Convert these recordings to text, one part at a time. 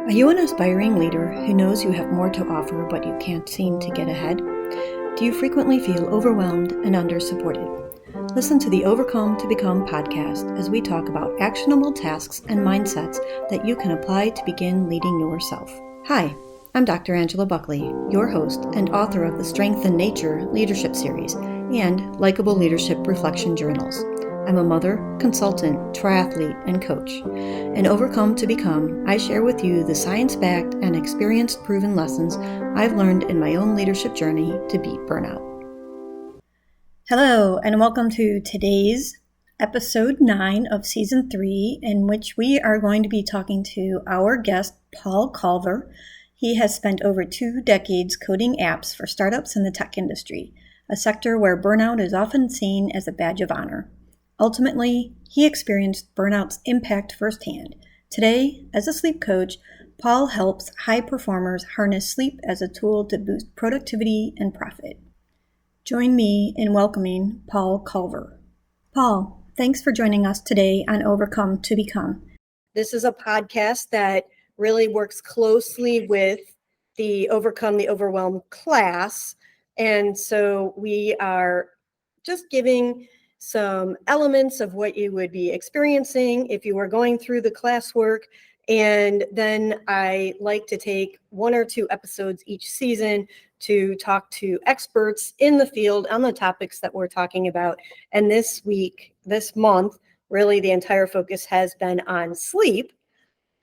Are you an aspiring leader who knows you have more to offer but you can't seem to get ahead? Do you frequently feel overwhelmed and under-supported? Listen to the Overcome to Become podcast as we talk about actionable tasks and mindsets that you can apply to begin leading yourself. Hi, I'm Dr. Angela Buckley, your host and author of the Strength in Nature Leadership Series and Likeable Leadership Reflection Journals. I'm a mother, consultant, triathlete, and coach. In Overcome to Become, I share with you the science-backed and experience-proven lessons I've learned in my own leadership journey to beat burnout. Hello, and welcome to today's episode 9 of season 3, in which we are going to be talking to our guest, Paul Culver. He has spent over 2 decades coding apps for startups in the tech industry, a sector where burnout is often seen as a badge of honor. Ultimately, he experienced burnout's impact firsthand. Today, as a sleep coach, Paul helps high performers harness sleep as a tool to boost productivity and profit. Join me in welcoming Paul Culver. Paul, thanks for joining us today on Overcome to Become. This is a podcast that really works closely with the Overcome the Overwhelm class. And so we are just giving some elements of what you would be experiencing if you were going through the classwork. And then I like to take 1 or 2 episodes each season to talk to experts in the field on the topics that we're talking about. And this month, really the entire focus has been on sleep.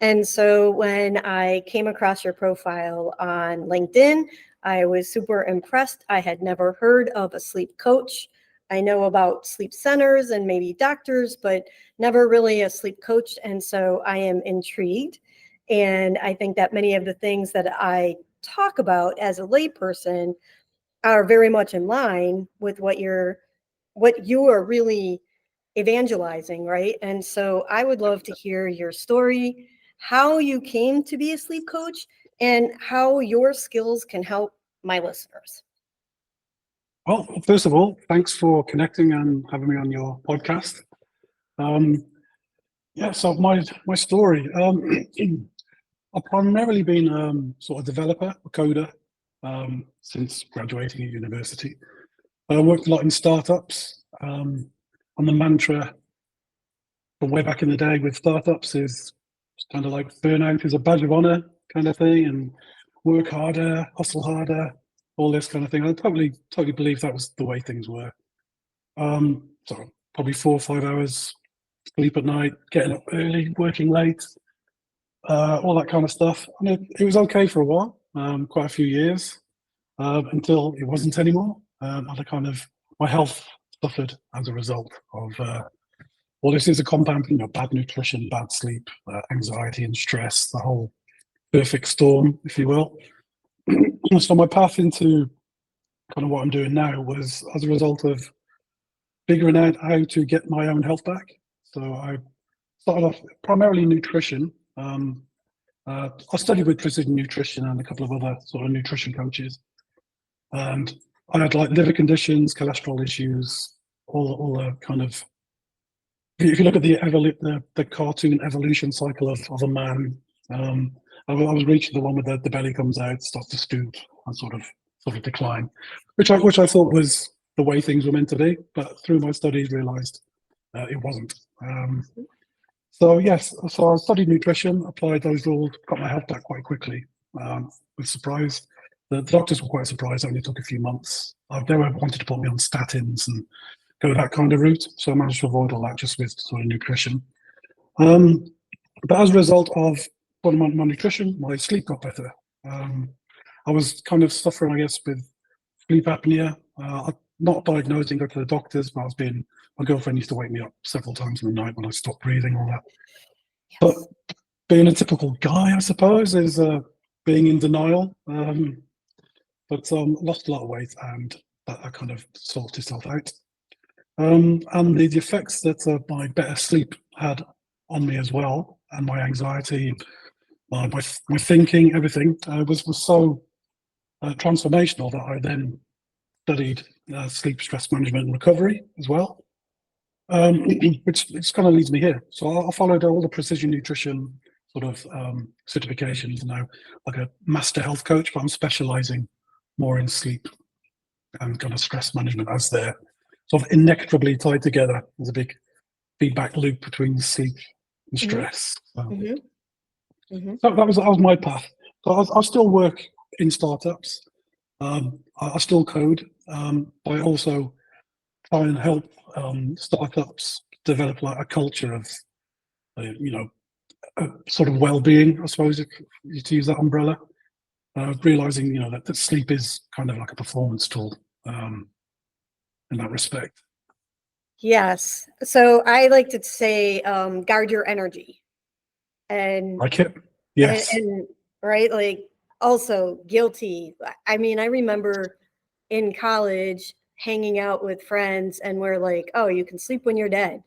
And so when I came across your profile on LinkedIn, I was super impressed. I had never heard of a sleep coach. I know about sleep centers and maybe doctors, but never really a sleep coach. And so I am intrigued. And I think that many of the things that I talk about as a layperson are very much in line with what you are really evangelizing, right? And so I would love to hear your story, how you came to be a sleep coach, and how your skills can help my listeners. Well, first of all, thanks for connecting and having me on your podcast. So my story. I've primarily been sort of developer, a coder, since graduating at university. I worked a lot in startups. And the mantra from way back in the day with startups is kind of like burnout is a badge of honor kind of thing, and work harder, hustle harder, all this kind of thing. I totally believe that was the way things were. So probably 4 or 5 hours sleep at night, getting up early, working late, all that kind of stuff. And it was okay for a while, quite a few years, until it wasn't anymore. My health suffered as a result of, this is a compound, bad nutrition, bad sleep, anxiety and stress, the whole perfect storm, if you will. So my path into kind of what I'm doing now was as a result of figuring out how to get my own health back. So I started off primarily nutrition. I studied with precision nutrition and a couple of other sort of nutrition coaches. And I had like liver conditions, cholesterol issues, all the kind of, if you look at the cartoon evolution cycle of a man, I was reaching the one where the belly comes out, starts to stoop and sort of decline, which I thought was the way things were meant to be, but through my studies realised it wasn't. So I studied nutrition, applied those rules, got my health back quite quickly. Was surprised. The doctors were quite surprised. It only took a few months. They were wanted to put me on statins and go that kind of route, so I managed to avoid all that just with sort of nutrition. But as a result of my nutrition, my sleep got better. I was kind of suffering, I guess, with sleep apnea. Not diagnosed and go to the doctors, but my girlfriend used to wake me up several times in the night when I stopped breathing, all that. Yes. But being a typical guy, I suppose, is being in denial. But lost a lot of weight, and that kind of sorted itself out. And the effects that my better sleep had on me as well, and my anxiety, my thinking, everything was so transformational that I then studied sleep stress management and recovery as well, which kind of leads me here. So I followed all the precision nutrition sort of certifications now, like a master health coach, but I'm specializing more in sleep and kind of stress management, as they're sort of inextricably tied together. There's a big feedback loop between sleep and stress. Mm-hmm. Mm-hmm. So that was my path. So I still work in startups. I still code, but I also try and help startups develop like a culture of, sort of well-being, I suppose, if you to use that umbrella. Realizing, that sleep is kind of like a performance tool in that respect. Yes. So I like to say, guard your energy, and Like it? Yes. and right, like, also guilty. I mean, I remember in college hanging out with friends, and we're like, "Oh, you can sleep when you're dead."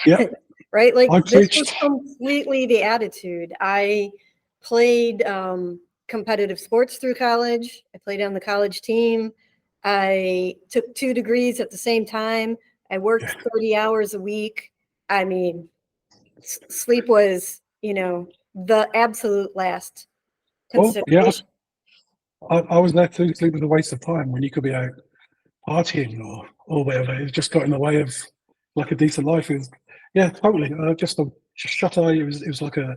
Yeah, Right? Like, I this was preached. completely the attitude. I played competitive sports through college. I played on the college team. I took 2 degrees at the same time. I worked Yeah. 30 hours a week. I mean, sleep was, the absolute last Well, yeah, consideration. I was there too. Sleep was a waste of time when you could be out partying or whatever. It just got in the way of like a decent life. It was, yeah, totally. Just shut eye. It was like a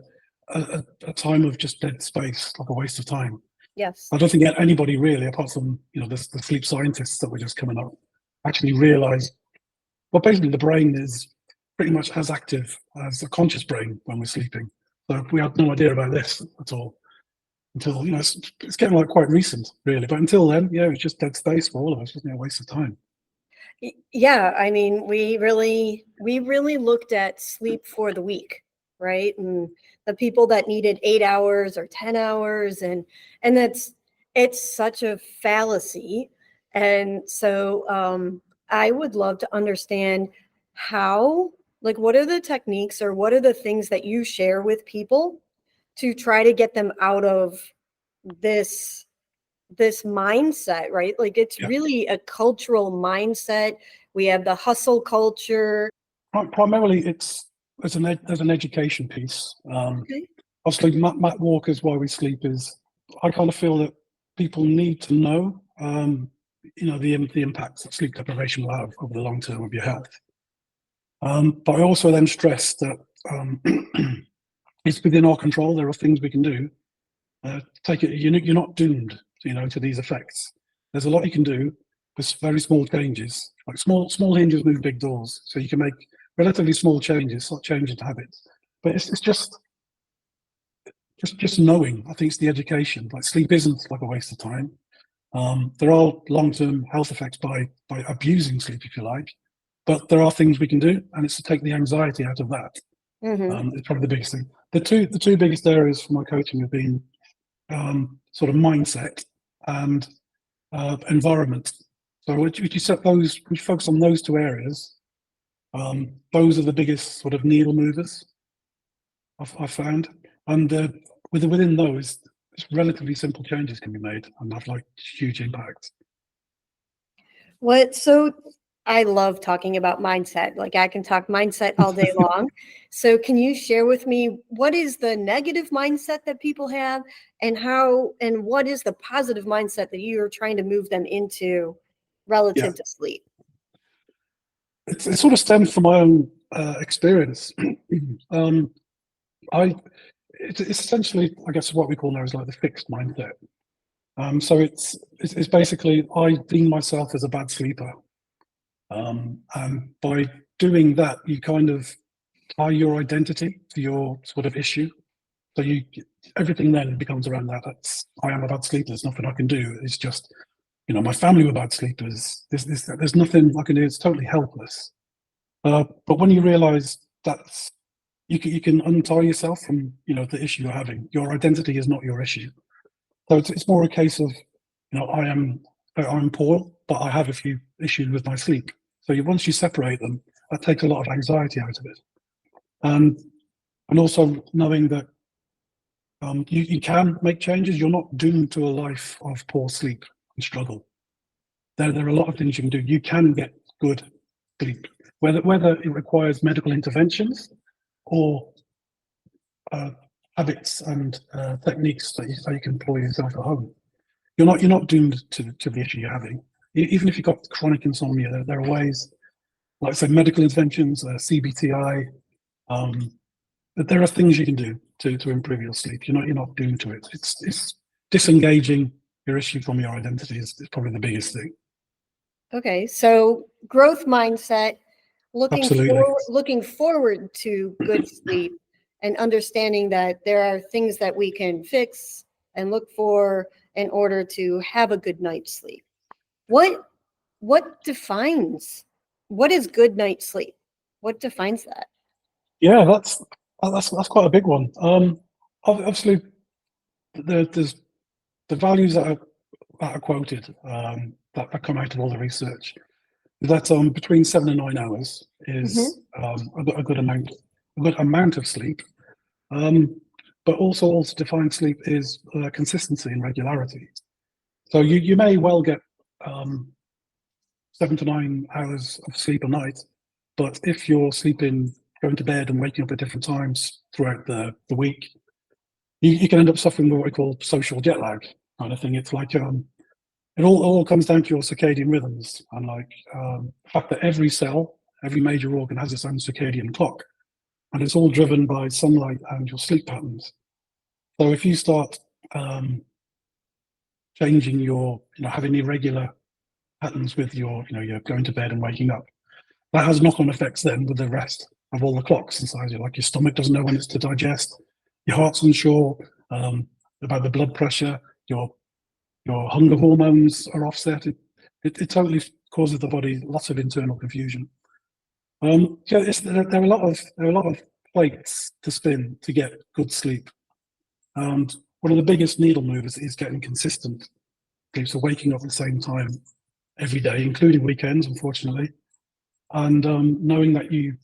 time of just dead space, like a waste of time. Yes. I don't think anybody really, apart from the sleep scientists that were just coming up, actually realised. Well, basically, the brain is pretty much as active as a conscious brain when we're sleeping. So we had no idea about this at all until it's getting like quite recent, really. But until then, yeah, it was just dead space for all of us. It wasn't a waste of time. Yeah, I mean, we really looked at sleep for the week, right? And the people that needed 8 hours or 10 hours, and it's such a fallacy. And so I would love to understand how, like, what are the techniques or what are the things that you share with people to try to get them out of this this mindset, right? Like, it's Yeah. really a cultural mindset. We have the hustle culture. Primarily, it's there's an education piece. Okay. Obviously, Matt Walker's Why We Sleep is. I kind of feel that people need to know, the impacts that sleep deprivation will have over the long term of your health. But I also then stress that it's within our control. There are things we can do. Take it. You're not doomed, to these effects. There's a lot you can do with very small changes. Like small hinges move big doors. So you can make relatively small changes, not change into habits. But it's just knowing. I think it's the education. Like sleep isn't like a waste of time. There are long-term health effects by abusing sleep, if you like, but there are things we can do, and it's to take the anxiety out of that. Mm-hmm. It's probably the biggest thing. The two biggest areas for my coaching have been sort of mindset and environment. So would you set those? Would you focus on those two areas? Those are the biggest sort of needle movers I've found, and within those, relatively simple changes can be made and have like huge impacts. So I love talking about mindset. Like, I can talk mindset all day long. So can you share with me what is the negative mindset that people have, and what is the positive mindset that you're trying to move them into Yeah, relative to sleep? it sort of stems from my own experience. um, I it's essentially, I guess, what we call now is like the fixed mindset. So it's basically I deem myself as a bad sleeper, and by doing that, you kind of tie your identity to your sort of issue. So everything then becomes around that. I am a bad sleeper. There's nothing I can do. It's just my family were bad sleepers. There's nothing I can do. It's totally helpless. But when you realise that's you can untie yourself from the issue you're having. Your identity is not your issue. So it's more a case of I'm Paul, but I have a few issues with my sleep. So once you separate them, that takes a lot of anxiety out of it. And and also knowing that you can make changes. You're not doomed to a life of poor sleep and struggle. There are a lot of things you can do. You can get good sleep, whether it requires medical interventions or habits and techniques that you can employ yourself at home. You're not doomed to the issue you're having. Even if you've got chronic insomnia, there are ways, like I said, medical interventions, CBTI. But there are things you can do to improve your sleep. You're not doomed to it. It's disengaging your issue from your identity is probably the biggest thing. Okay, so growth mindset, looking forward to good sleep, and understanding that there are things that we can fix and look for in order to have a good night's sleep. What is good night's sleep? What defines that? Yeah, that's quite a big one. Obviously, there's the values that are quoted that come out of all the research. That between 7 and 9 hours is a good amount of sleep. But also defined sleep is consistency and regularity. So you may well get 7 to 9 hours of sleep a night, but if you're going to bed and waking up at different times throughout the week, you can end up suffering what we call social jet lag kind of thing. It's like it all comes down to your circadian rhythms, and like the fact that every cell, every major organ has its own circadian clock, and it's all driven by sunlight and your sleep patterns. So if you start changing having irregular patterns with you're going to bed and waking up, that has knock-on effects then with the rest of all the clocks inside you. Like your stomach doesn't know when it's to digest, your heart's unsure about the blood pressure, your hunger hormones are offset. It totally causes the body lots of internal confusion. There are a lot of plates to spin to get good sleep, and one of the biggest needle movers is getting consistent sleep. So waking up at the same time every day, including weekends, unfortunately, and knowing that you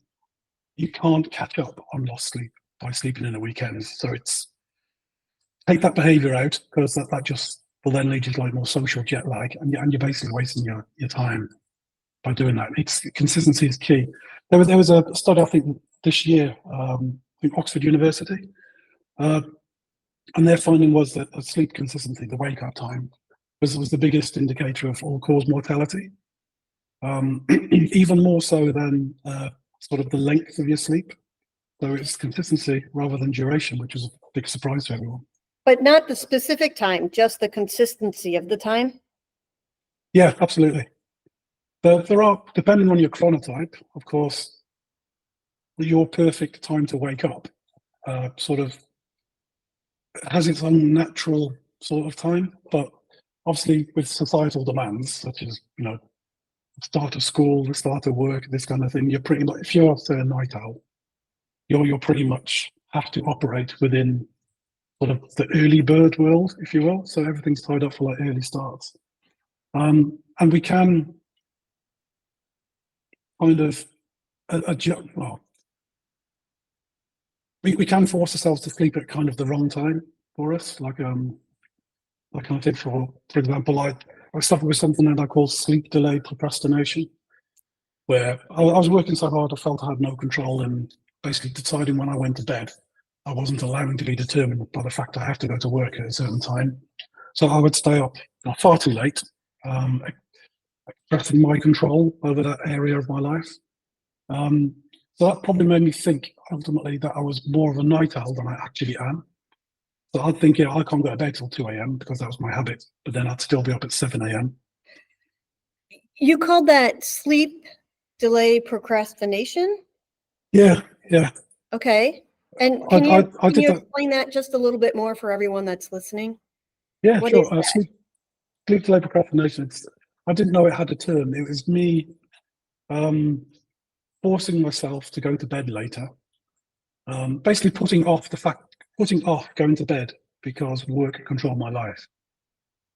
can't catch up on lost sleep by sleeping in the weekends. So it's take that behaviour out, because that just will then lead you to like more social jet lag, and you're basically wasting your time by doing that. Consistency is key. There was a study, I think, this year, in Oxford University, and their finding was that sleep consistency, the wake up time, was the biggest indicator of all-cause mortality, even more so than sort of the length of your sleep. So it's consistency rather than duration, which was a big surprise to everyone. But not the specific time, just the consistency of the time? Yeah, absolutely. There are, depending on your chronotype, of course, your perfect time to wake up sort of has its own natural sort of time, but obviously with societal demands, such as, the start of school, the start of work, this kind of thing, you're pretty much, if you're say a night owl, you're pretty much have to operate within sort of the early bird world, if you will. So everything's tied up for like early starts. And we can kind of adjust, we can force ourselves to sleep at kind of the wrong time for us. Like I did for example, I suffered with something that I call sleep delay procrastination, where I was working so hard I felt I had no control, and basically deciding when I went to bed, I wasn't allowing to be determined by the fact I have to go to work at a certain time. So I would stay up far too late, expressing my control over that area of my life. So that probably made me think ultimately that I was more of a night owl than I actually am. So I'd think, I can't go to bed till 2 a.m. because that was my habit, but then I'd still be up at 7 a.m. You called that sleep delay procrastination? Yeah. Okay. And can you explain that just a little bit more for everyone that's listening? Yeah, what sure. Sleep delay procrastination. I didn't know it had a term. It was me forcing myself to go to bed later. Basically putting off going to bed because work controlled my life.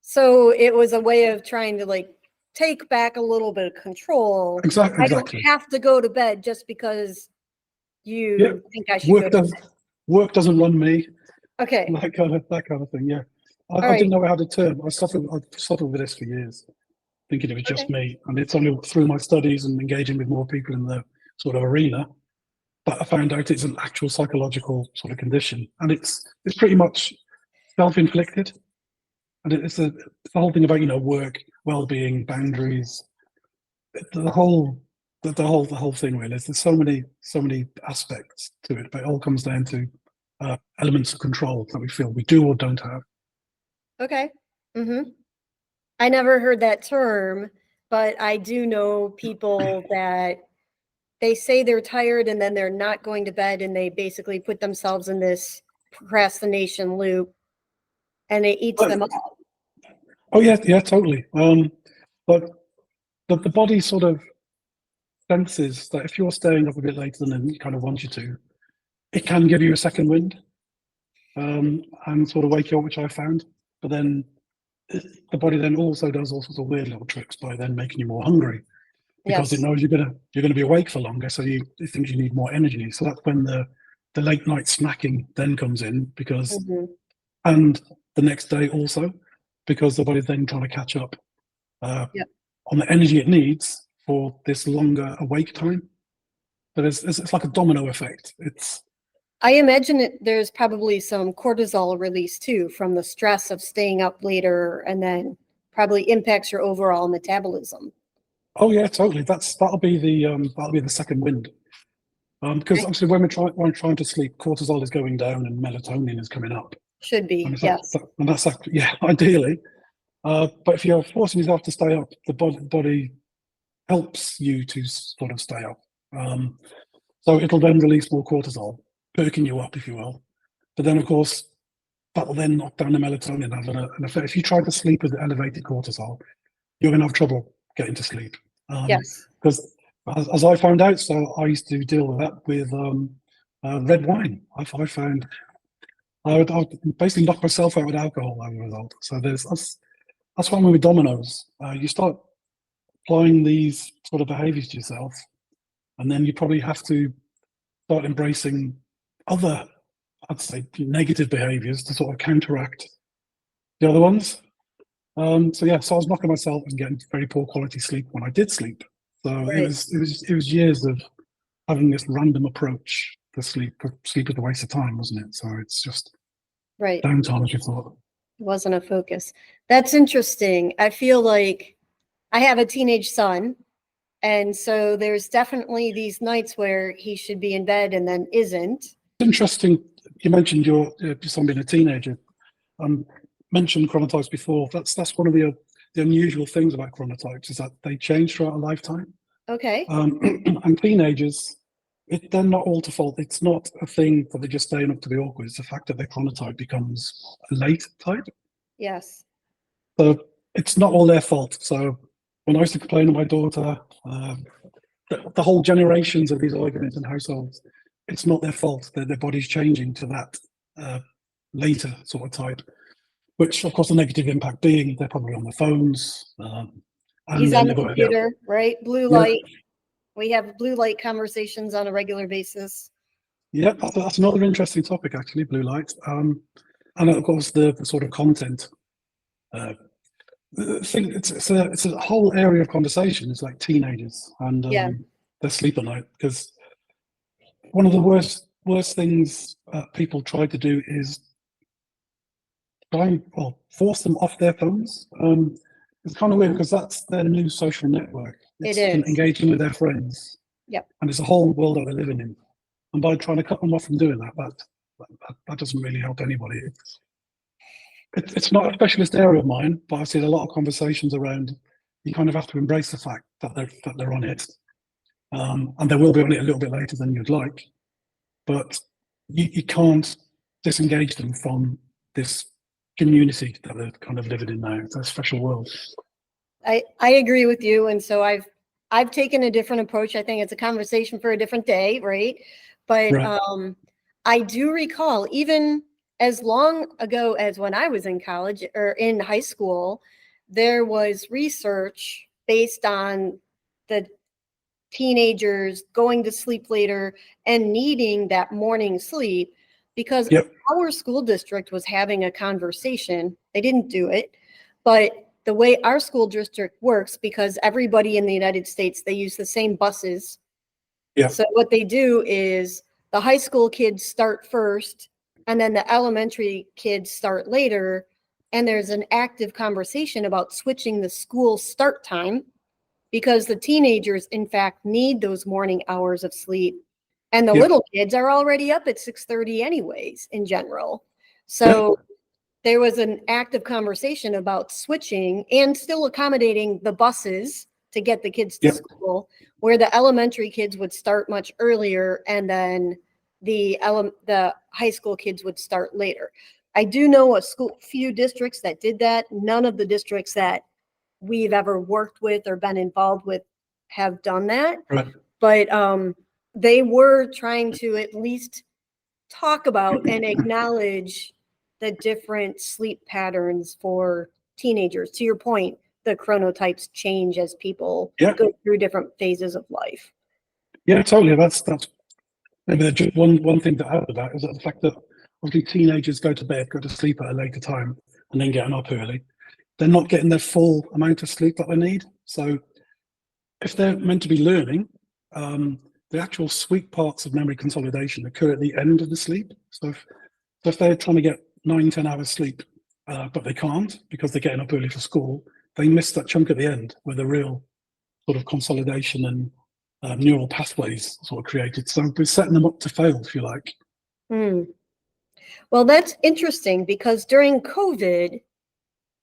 So it was a way of trying to like take back a little bit of control. Exactly. I don't have to go to bed just because you think I should go to bed. Work doesn't run me. Okay. That kind of thing. Yeah. I didn't know it had a term. I suffered with this for years, thinking it was just me. And it's only through my studies and engaging with more people in the sort of arena but I found out it's an actual psychological sort of condition, and it's pretty much self-inflicted. And it's the whole thing about work, well-being, boundaries, the whole the whole thing really. There's so many aspects to it, but it all comes down to elements of control that we feel we do or don't have. Okay. I never heard that term, but I do know people that they say they're tired and then they're not going to bed, and they basically put themselves in this procrastination loop, and it eats them up. Oh yeah, totally. But the body sort of senses that if you're staying up a bit later than it kind of wants you to, it can give you a second wind, and sort of wake you up, which I found. But then the body then also does all sorts of weird little tricks by then making you more hungry, because it knows you're gonna be awake for longer, so it thinks you need more energy. So that's when the late night snacking then comes in, because and the next day also, because the body's then trying to catch up on the energy it needs for this longer awake time. But it's like a domino effect. I imagine there's probably some cortisol release too from the stress of staying up later, and then probably impacts your overall metabolism. Oh yeah, totally. That'll be the second wind. Because obviously when we're trying to sleep, cortisol is going down and melatonin is coming up. Should be, yes. And that's ideally. But if you're forcing yourself to stay up, the body helps you to sort of stay up. So it'll then release more cortisol, perking you up, if you will. But then, of course, that will then knock down the melatonin, have an effect. If you try to sleep with elevated cortisol, you're going to have trouble getting to sleep. Yes. Because as I found out, so I used to deal with that with red wine. I found I would basically knock myself out with alcohol as a result. So that's why with dominoes, you start applying these sort of behaviours to yourself, and then you probably have to start embracing other, I'd say, negative behaviours to sort of counteract the other ones. So I was knocking myself and getting very poor quality sleep when I did sleep. So it was years of having this random approach to sleep. Sleep is a waste of time, wasn't it? So it's just downtime, as you thought. It wasn't a focus. That's interesting. I feel like I have a teenage son, and so there's definitely these nights where he should be in bed and then isn't. It's interesting. You mentioned your son being a teenager. Mentioned chronotypes before. That's one of the unusual things about chronotypes, is that they change throughout a lifetime. Okay. And teenagers, they're not all to fault. It's not a thing that they're just staying up to be awkward. It's the fact that their chronotype becomes a late type. Yes. So it's not all their fault. So when I used to complain to my daughter, the whole generations of these arguments in households, it's not their fault. Their body's changing to that later sort of type. Which, of course, the negative impact being they're probably on their phones. He's on the computer, right? Blue light. We have blue light conversations on a regular basis. Yeah, that's another interesting topic, actually, blue light. And of course, the sort of content. Thing, it's a whole area of conversation. It's like teenagers and their sleep at night, because one of the worst things people try to do is force them off their phones. It's kind of weird because that's their new social network. It's engaging with their friends. Yep. And it's a whole world that they're living in. And by trying to cut them off from doing that doesn't really help anybody. It's not a specialist area of mine, but I've seen a lot of conversations around. You kind of have to embrace the fact that they're on it, and they will be on it a little bit later than you'd like. But you can't disengage them from this community that they're kind of living in now. It's a special world. I agree with you, and so I've taken a different approach. I think it's a conversation for a different day, right? But I do recall, even as long ago as when I was in college or in high school, there was research based on the teenagers going to sleep later and needing that morning sleep, because our school district was having a conversation. They didn't do it, but the way our school district works, because everybody in the United States, they use the same buses Yeah. So what they do is the high school kids start first, and then the elementary kids start later. And there's an active conversation about switching the school start time, because the teenagers, in fact, need those morning hours of sleep. And the little kids are already up at 6:30 anyways, in general. So there was an active conversation about switching and still accommodating the buses to get the kids to school, where the elementary kids would start much earlier, and then the high school kids would start later. I do know few districts that did that. None of the districts that we've ever worked with or been involved with have done that. Right. But they were trying to at least talk about and acknowledge the different sleep patterns for teenagers. To your point, the chronotypes change as people go through different phases of life. Yeah, totally. That's maybe just one thing to add to that is that the fact that obviously teenagers go to sleep at a later time and then getting up early. They're not getting their full amount of sleep that they need. So if they're meant to be learning, the actual sweet parts of memory consolidation occur at the end of the sleep. So if they're trying to get 9-10 hours sleep, but they can't because they're getting up early for school, they miss that chunk at the end where the real sort of consolidation and neural pathways sort of created. So we're setting them up to fail, if you like. Well, that's interesting, because during COVID,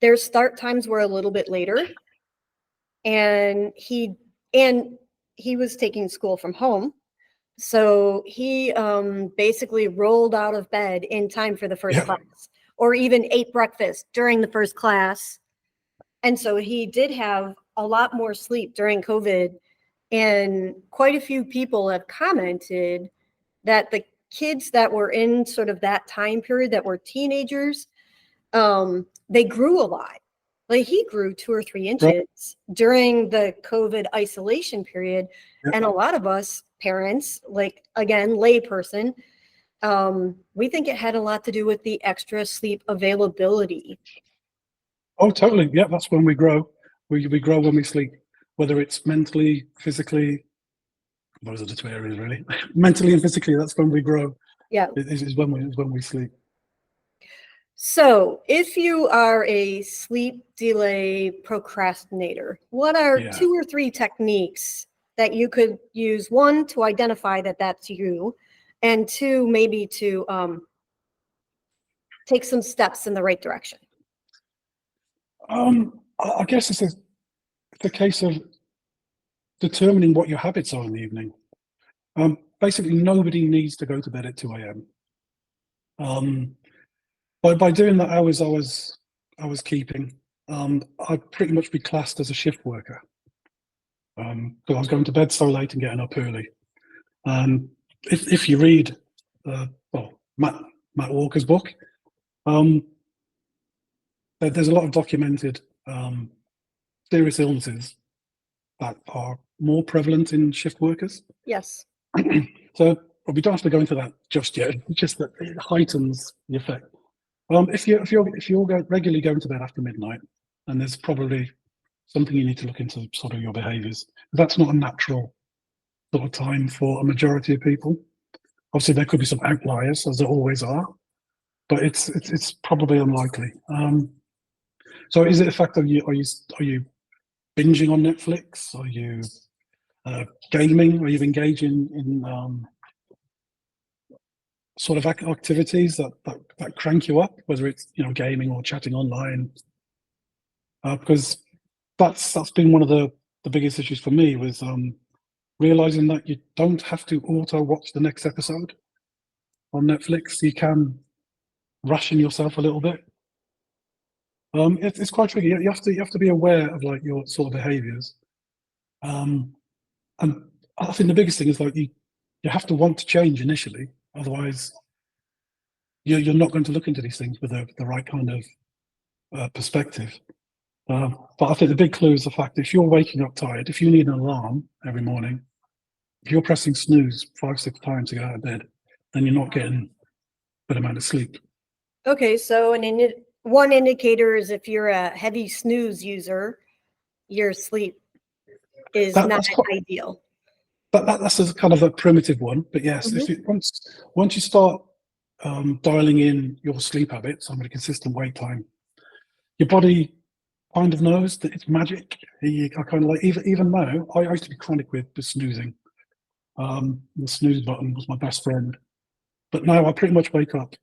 their start times were a little bit later, and he was taking school from home. So he basically rolled out of bed in time for the first class, or even ate breakfast during the first class. And so he did have a lot more sleep during COVID. And quite a few people have commented that the kids that were in sort of that time period, that were teenagers, they grew a lot. Like he grew 2 or 3 inches during the COVID isolation period. And a lot of us parents, like, again, layperson, we think it had a lot to do with the extra sleep availability. Oh, totally. Yeah, that's when we grow. We grow when we sleep, whether it's mentally, physically. Those are the 2 areas, really. Mentally and physically, that's when we grow. Yeah. Is when we sleep. So if you are a sleep delay procrastinator, what are 2 or 3 techniques that you could use? 1, to identify that that's you, and 2, maybe to take some steps in the right direction? I guess it's a case of determining what your habits are in the evening. Basically, nobody needs to go to bed at 2 a.m. By doing the hours I was keeping, I'd pretty much be classed as a shift worker. Because I was going to bed so late and getting up early. If you read, Matt Walker's book, there's a lot of documented serious illnesses that are more prevalent in shift workers. Yes. So we don't have to go into that just yet. It's just that it heightens the effect. If you're regularly going to bed after midnight, and there's probably something you need to look into, sort of your behaviours. That's not a natural sort of time for a majority of people. Obviously, there could be some outliers, as there always are, but it's probably unlikely. So, is it a fact of are you binging on Netflix? Are you gaming? Are you engaging in sort of activities that crank you up, whether it's gaming or chatting online? Because that's been one of the biggest issues for me, was realizing that you don't have to auto watch the next episode on Netflix. You can ration yourself a little bit. It's quite tricky. You have to be aware of like your sort of behaviors. And I think the biggest thing is like you have to want to change initially, otherwise you're not going to look into these things with the right kind of perspective. But I think the big clue is the fact that if you're waking up tired, if you need an alarm every morning, if you're pressing snooze 5-6 times to get out of bed, then you're not getting a good amount of sleep. Okay, so one indicator is if you're a heavy snooze user, your sleep is not ideal. that's a kind of a primitive one. But yes, if it, once you start dialing in your sleep habits on a consistent wake time, your body kind of knows that it's magic. I kind of like, even now, I used to be chronic with snoozing. The snooze button was my best friend. But now I pretty much wake up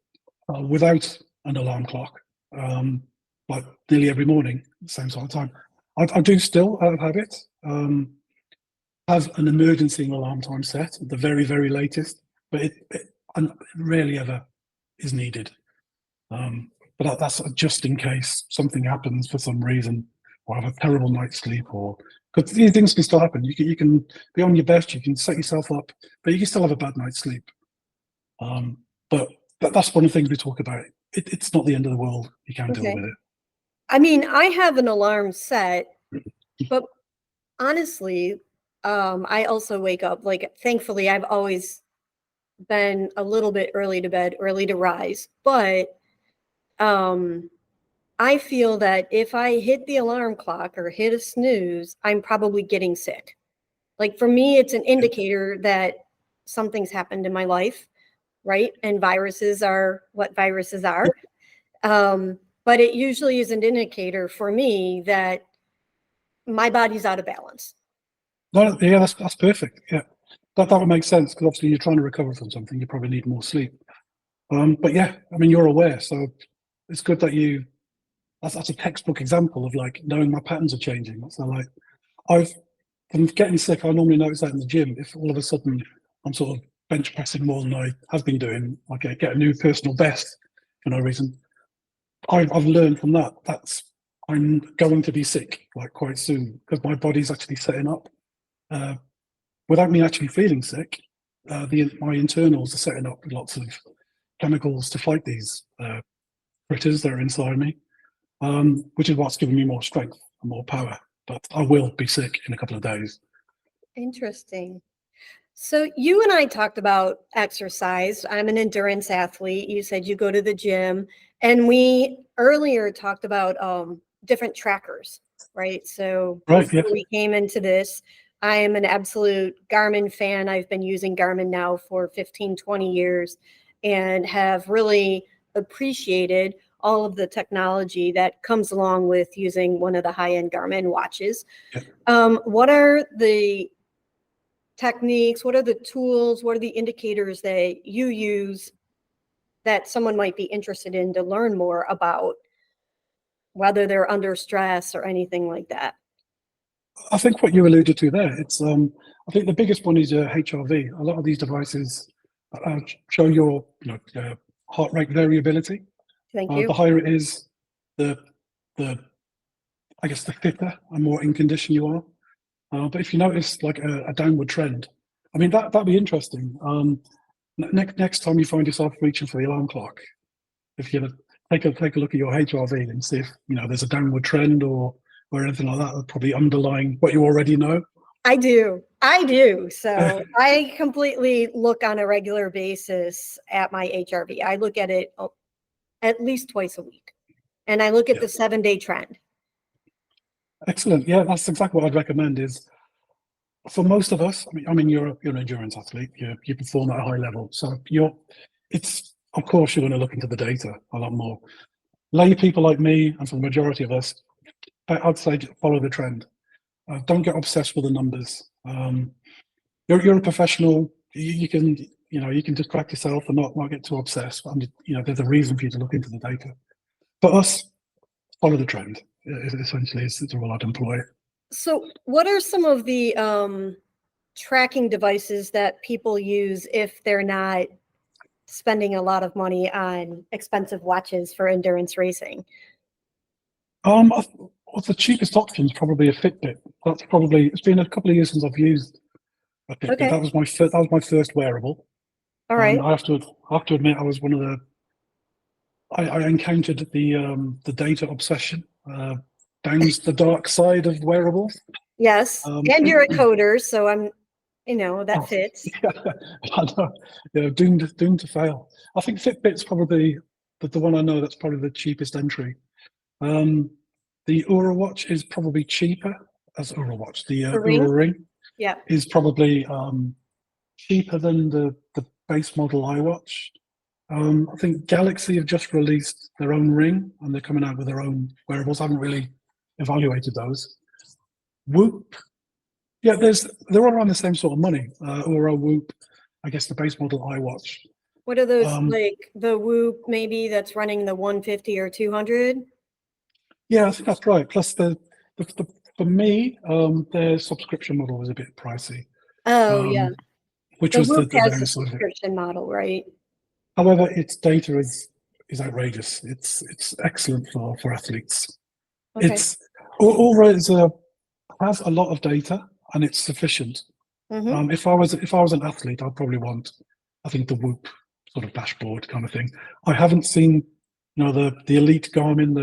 without an alarm clock, like nearly every morning, same sort of time. I do still, out of habit, have an emergency alarm time set at the very, very latest, but it rarely ever is needed. But that's just in case something happens for some reason, or have a terrible night's sleep, or because these things can still happen. You can be on your best, you can set yourself up, but you can still have a bad night's sleep. But that's one of the things we talk about. It's not the end of the world. You can deal with it. I mean, I have an alarm set, but honestly, I also wake up, like, thankfully, I've always been a little bit early to bed, early to rise. But I feel that if I hit the alarm clock or hit a snooze, I'm probably getting sick. Like, for me, it's an indicator that something's happened in my life, right? And viruses are what viruses are. But it usually is an indicator for me that my body's out of balance. No, yeah, that's perfect. Yeah, that would make sense, because obviously you're trying to recover from something. You probably need more sleep. But yeah, I mean, you're aware, so it's good that you. That's a textbook example of like knowing my patterns are changing. So like, from getting sick, I normally notice that in the gym. If all of a sudden I'm sort of bench pressing more than I have been doing, like I get a new personal best for no reason. I've learned from that. I'm going to be sick like quite soon, because my body's actually setting up. Without me actually feeling sick, my internals are setting up with lots of chemicals to fight these critters that are inside me, which is what's giving me more strength and more power. But I will be sick in a couple of days. Interesting. So you and I talked about exercise. I'm an endurance athlete. You said you go to the gym, and we earlier talked about different trackers, right? So before we came into this, I am an absolute Garmin fan. I've been using Garmin now for 15, 20 years, and have really appreciated all of the technology that comes along with using one of the high-end Garmin watches. What are the techniques? What are the tools? What are the indicators that you use that someone might be interested in to learn more about, whether they're under stress or anything like that? I think what you alluded to there, it's I think the biggest one is HRV. A lot of these devices show your heart rate variability. Thank you. The higher it is, the I guess the fitter and more in condition you are. But if you notice like a downward trend, I mean that'd be interesting. Next time you find yourself reaching for the alarm clock, if you take a look at your HRV and see if there's a downward trend or anything like that, probably underlying what you already know. I do. So I completely look on a regular basis at my HRV. I look at it at least twice a week, and I look at the 7-day trend. Excellent. Yeah, that's exactly what I'd recommend. Is for most of us, I mean, you're an endurance athlete. You perform at a high level, so of course you're going to look into the data a lot more. Lay people like me, and for the majority of us, I'd say follow the trend. Don't get obsessed with the numbers. You're a professional. You can distract yourself and not get too obsessed. And there's a reason for you to look into the data. For us, follow the trend. Essentially, is the rule I'd employ. So, what are some of the tracking devices that people use if they're not spending a lot of money on expensive watches for endurance racing? Well, the cheapest option is probably a Fitbit. It's been a couple of years since I've used a Fitbit. Okay. That was my first wearable. All right. I have to admit, I was one of the. I encountered the data obsession down the dark side of wearables. Yes, and you're a coder, so I'm, that fits. Yeah, doomed to fail. I think Fitbit's probably the one I know that's probably the cheapest entry. The Oura Watch is probably cheaper as Oura Watch. The Oura Ring. is probably cheaper than the base model iWatch. I think Galaxy have just released their own ring, and they're coming out with their own wearables. I haven't really evaluated those. Whoop, yeah, they're all around the same sort of money. Or a Whoop, I guess the base model iWatch. What are those, like the Whoop maybe that's running the 150 or 200? Yeah, I think that's right. Plus for me, their subscription model was a bit pricey. Oh, yeah. Which The was Whoop the has a downside of it. subscription model, right? However, its data is outrageous. It's excellent for athletes. Okay. It's Aura has a lot of data, and it's sufficient. If I was an athlete, I'd probably want, I think, the Whoop sort of dashboard kind of thing. I haven't seen, the elite Garmin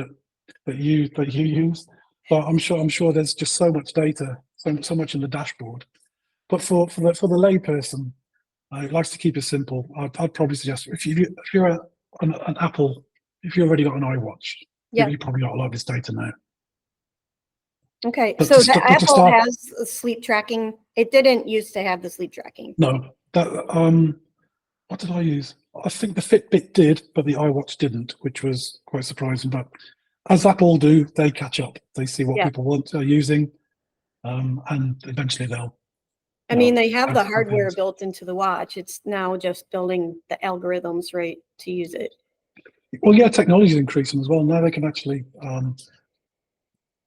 that you use, but I'm sure there's just so much data, so much in the dashboard. But for the layperson, it likes to keep it simple. I'd probably suggest if you're an Apple, if you've already got an iWatch, you probably got a lot of this data now. Okay, but so the Apple has sleep tracking. It didn't used to have the sleep tracking. No, what did I use? I think the Fitbit did, but the iWatch didn't, which was quite surprising. But as Apple do, they catch up. They see what people are using, and eventually they'll. I mean, they have the hardware built into the watch. It's now just building the algorithms, right, to use it. Well, yeah, technology is increasing as well. Now they can actually,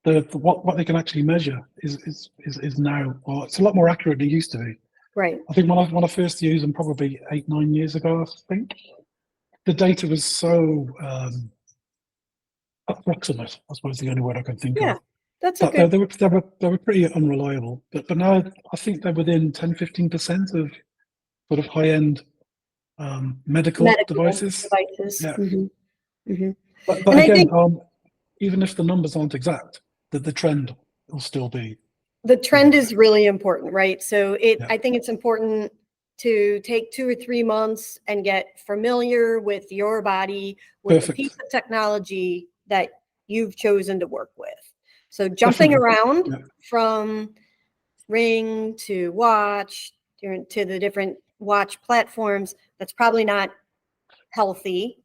what they can actually measure is now, well, it's a lot more accurate than it used to be. Right. I think when I first used them, probably 8-9 years ago, I think the data was so approximate. I suppose the only word I can think of. That's okay. They were pretty unreliable. But now I think they're within 10-15% of sort of high-end medical devices. Yeah. But again, even if the numbers aren't exact, the trend will still be. The trend is really important, right? So I think it's important to take 2 or 3 months and get familiar with your body, with a piece of technology that you've chosen to work with. So jumping around from Ring to watch to the different watch platforms, that's probably not healthy.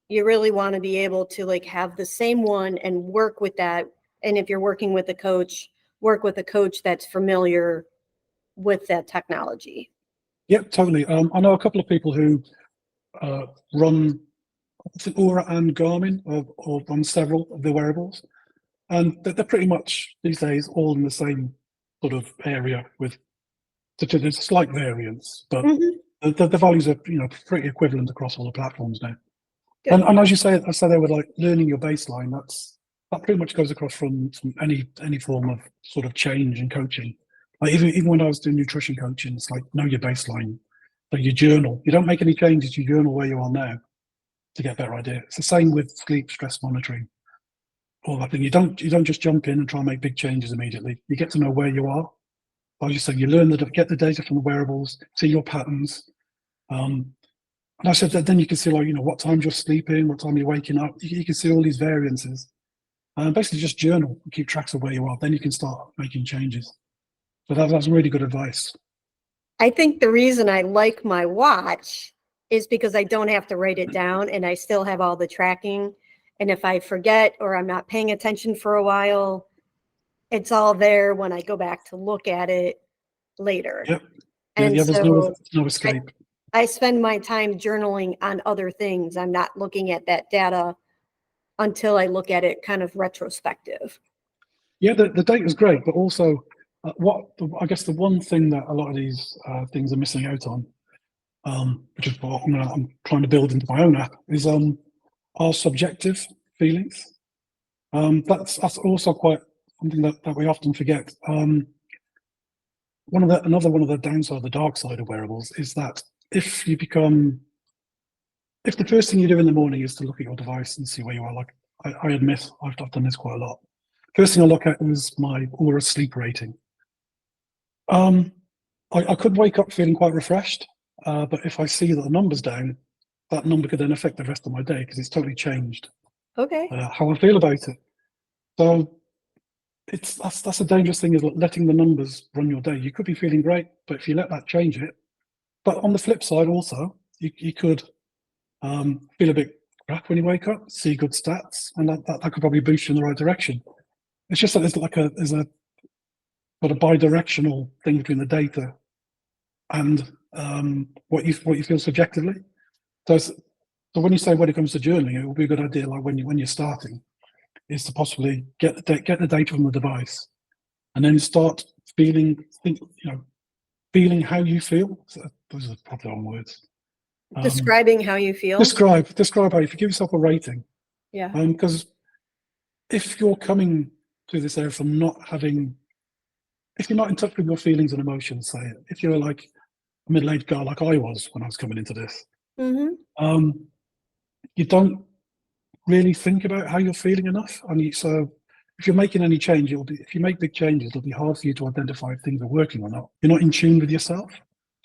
You really want to be able to like have the same one and work with that. And if you're working with a coach, work with a coach that's familiar with that technology. Yep, totally. I know a couple of people who run, I think, Aura and Garmin, or run several of the wearables, and they're pretty much these days all in the same sort of area. There's a slight variance, but the values are pretty equivalent across all the platforms now. And as you say, there with like learning your baseline, that pretty much goes across from any form of sort of change in coaching. Like even when I was doing nutrition coaching, it's like know your baseline. So you journal. You don't make any changes. You journal where you are now to get a better idea. It's the same with sleep, stress monitoring, all that thing. You don't just jump in and try and make big changes immediately. You get to know where you are. As you said, you learn get the data from the wearables, see your patterns. And I said that then you can see what time you're sleeping, what time you're waking up. You can see all these variances. And basically just journal and keep tracks of where you are. Then you can start making changes. So that's really good advice. I think the reason I like my watch is because I don't have to write it down and I still have all the tracking. And if I forget or I'm not paying attention for a while, it's all there when I go back to look at it later. Yep. And there's so no escape. I spend my time journaling on other things. I'm not looking at that data until I look at it kind of retrospective. Yeah, the data is great, but also I guess the one thing that a lot of these things are missing out on, which is what I'm trying to build into my own app, is our subjective feelings. That's also quite something that we often forget. Another one of the downside, the dark side of wearables, is that if the first thing you do in the morning is to look at your device and see where you are, like I admit I've done this quite a lot. First thing I look at is my Aura sleep rating. I could wake up feeling quite refreshed, but if I see that the number's down, that number could then affect the rest of my day because it's totally changed how I feel about it. So that's a dangerous thing, is letting the numbers run your day. You could be feeling great, but if you let that change it. But on the flip side, also, you could feel a bit crap when you wake up, see good stats, and that could probably boost you in the right direction. It's just that there's a sort of bi-directional thing between the data and what you feel subjectively. So when you say, when it comes to journaling, it will be a good idea, like when you're starting, is to possibly get the data from the device, and then start feeling how you feel. So those are probably the wrong words. Describing how you feel. Describe how you give yourself a rating. Yeah. Because if you're coming to this area from if you're not in touch with your feelings and emotions, say, if you're like a middle-aged guy like I was when I was coming into this, you don't really think about how you're feeling enough. So if you're making any change, if you make big changes, it'll be hard for you to identify if things are working or not. You're not in tune with yourself.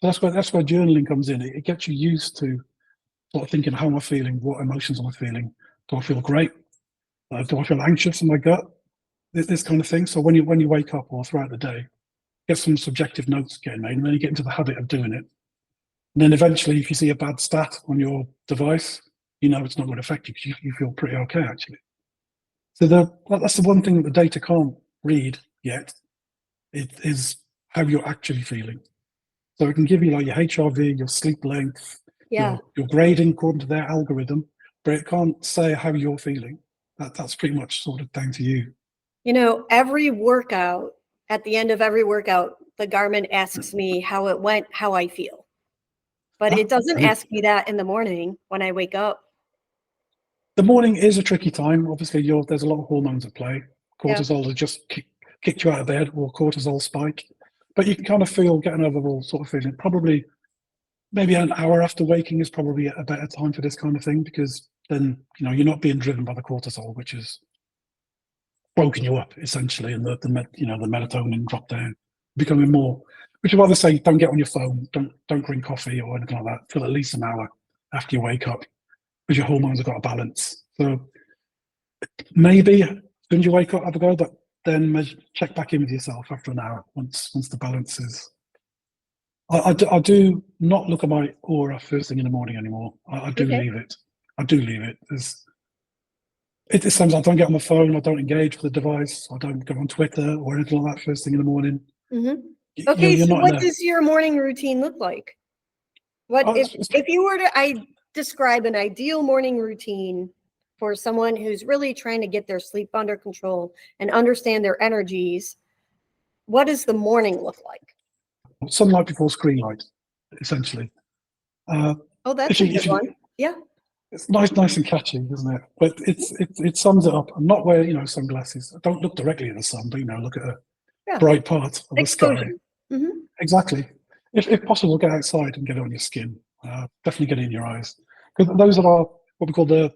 So that's where journaling comes in. It gets you used to sort of thinking, how am I feeling? What emotions am I feeling? Do I feel great? Do I feel anxious in my gut? This kind of thing. So when you wake up or throughout the day, get some subjective notes getting made, and then you get into the habit of doing it. And then eventually, if you see a bad stat on your device, you know it's not going to affect you because you feel pretty okay, actually. So that's the one thing that the data can't read yet. It is how you're actually feeling. So it can give you like your HRV, your sleep length, your grading according to their algorithm, but it can't say how you're feeling. That's pretty much sort of down to you. Every workout, at the end of every workout, the Garmin asks me how it went, how I feel. But it doesn't ask me that in the morning when I wake up. The morning is a tricky time. Obviously, there's a lot of hormones at play. Cortisol has just kicked you out of bed, or cortisol spike. But you can kind of feel, get an overall sort of feeling. Probably maybe an hour after waking is probably a better time for this kind of thing, because then you're not being driven by the cortisol, which is woken you up essentially, and the melatonin drop down, becoming more. Which is why they say don't get on your phone, don't drink coffee or anything like that till at least an hour after you wake up, because your hormones have got a balance. So maybe as soon as you wake up, have a go, but then check back in with yourself after an hour once the balance is. I do not look at my aura first thing in the morning anymore. I do leave it. I do leave it. It seems I don't get on my phone. I don't engage with the device. I don't go on Twitter or anything like that first thing in the morning. Okay, so what does your morning routine look like? If you were to describe an ideal morning routine for someone who's really trying to get their sleep under control and understand their energies, what does the morning look like? Sunlight before screen light, essentially. That's a good one. Yeah. It's nice and catchy, isn't it? But it sums it up. I'm not wearing, sunglasses. I don't look directly at the sun, but look at a bright part of the sky. Exactly. If possible, get outside and get it on your skin. Definitely get it in your eyes. Because those that are what we call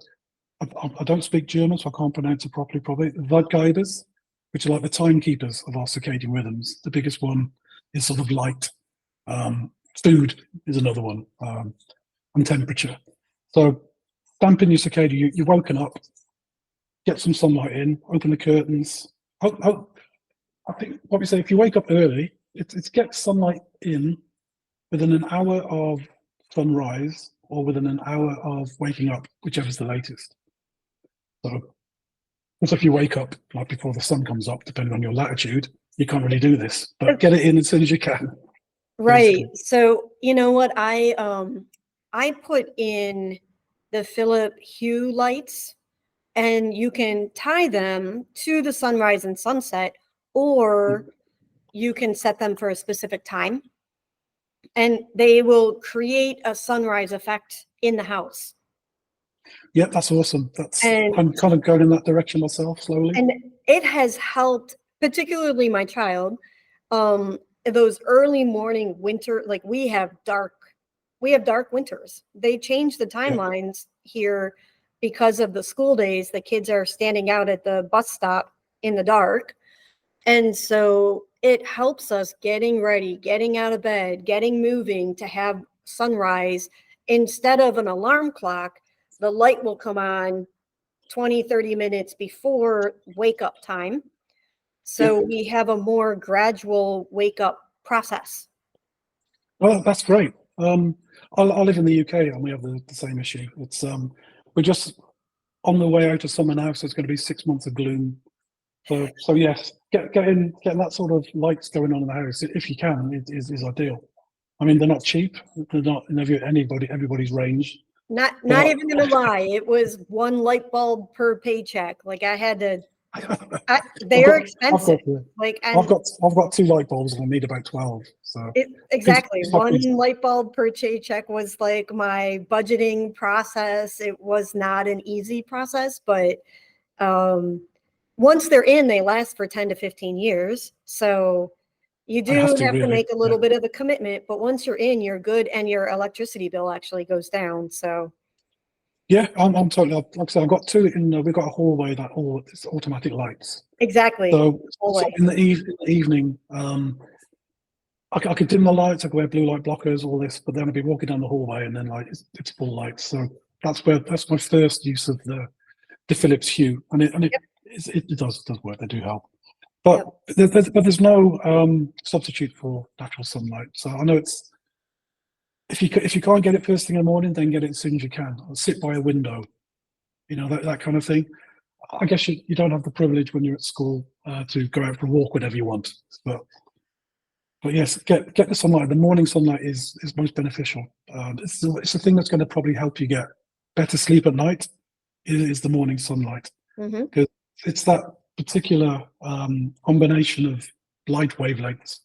I don't speak German, so I can't pronounce it properly, probably. Zeitgeibers, which are like the timekeepers of our circadian rhythms. The biggest one is sort of light. Food is another one, and temperature. So dampen your circadian, you're woken up, get some sunlight in, open the curtains. I think what we say, if you wake up early, it's get sunlight in within an hour of sunrise or within an hour of waking up, whichever is the latest. So also if you wake up like before the sun comes up, depending on your latitude, you can't really do this, but get it in as soon as you can. Right. Basically. So you know what, I put in the Philip Hue lights, and you can tie them to the sunrise and sunset, or you can set them for a specific time, and they will create a sunrise effect in the house. Yeah, that's awesome. I'm kind of going in that direction myself slowly. And it has helped, particularly my child, those early morning winter, like we have dark winters. They change the timelines here because of the school days. The kids are standing out at the bus stop in the dark. And so it helps us getting ready, getting out of bed, getting moving to have sunrise. Instead of an alarm clock, the light will come on 20, 30 minutes before wake up time. So we have a more gradual wake up process. Well, that's great. I live in the UK and we have the same issue. It's we're just on the way out of summer now, so it's going to be 6 months of gloom. So yes, getting that sort of lights going on in the house if you can is ideal. I mean, they're not cheap. They're not in everybody's range. Not even gonna lie, it was one light bulb per paycheck. Like I had to. They are expensive. I've got 2 light bulbs and I need about 12. So exactly, one light bulb per paycheck was like my budgeting process. It was not an easy process, but once they're in, they last for 10 to 15 years. So you do have to make a little bit of a commitment, but once you're in, you're good, and your electricity bill actually goes down. So yeah, I'm totally, like I said, I've got 2 in, we've got a hallway that all it's automatic lights. Exactly. So in the evening, I could dim the lights, I could wear blue light blockers, all this, but then I'd be walking down the hallway and then like it's full lights. So that's my first use of the Philips Hue, and it does work. They do help, but there's no substitute for natural sunlight. So I know it's if you can't get it first thing in the morning, then get it as soon as you can. Or sit by a window, that kind of thing. I guess you don't have the privilege when you're at school to go out for a walk whenever you want, but yes, get the sunlight. The morning sunlight is most beneficial. It's the thing that's going to probably help you get better sleep at night. Is the morning sunlight, because it's that particular combination of light wavelengths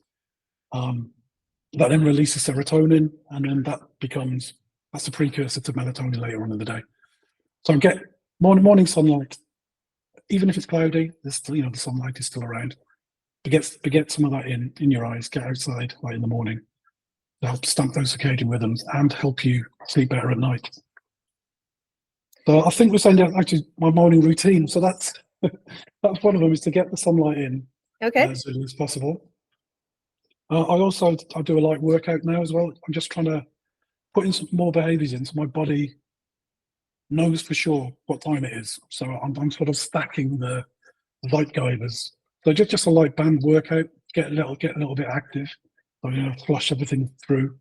that then releases serotonin, and then that's the precursor to melatonin later on in the day. So get morning sunlight, even if it's cloudy. There's still, the sunlight is still around. But get some of that in your eyes. Get outside in the morning to help stamp those circadian rhythms and help you sleep better at night. So I think we're saying that actually my morning routine. So that's one of them, is to get the sunlight in as early as possible. I do a light workout now as well. I'm just trying to put in some more behaviours in, so my body knows for sure what time it is. So I'm sort of stacking the light guiders. So just a light band workout, get a little bit active, so flush everything through,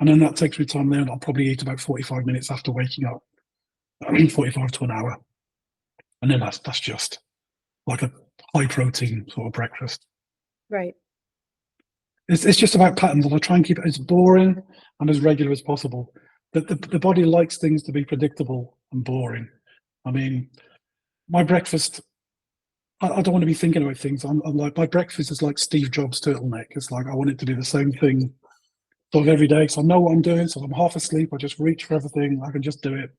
and then that takes me time. Then I'll probably eat about 45 minutes after waking up. 45 to an hour, and then that's just like a high protein sort of breakfast. Right. It's just about patterns, and I try and keep it as boring and as regular as possible. The body likes things to be predictable and boring. I mean, my breakfast, I don't want to be thinking about things. I'm like, my breakfast is like Steve Jobs' turtleneck. It's like I want it to be the same thing sort of every day. So I know what I'm doing. So if I'm half asleep, I just reach for everything. I can just do it.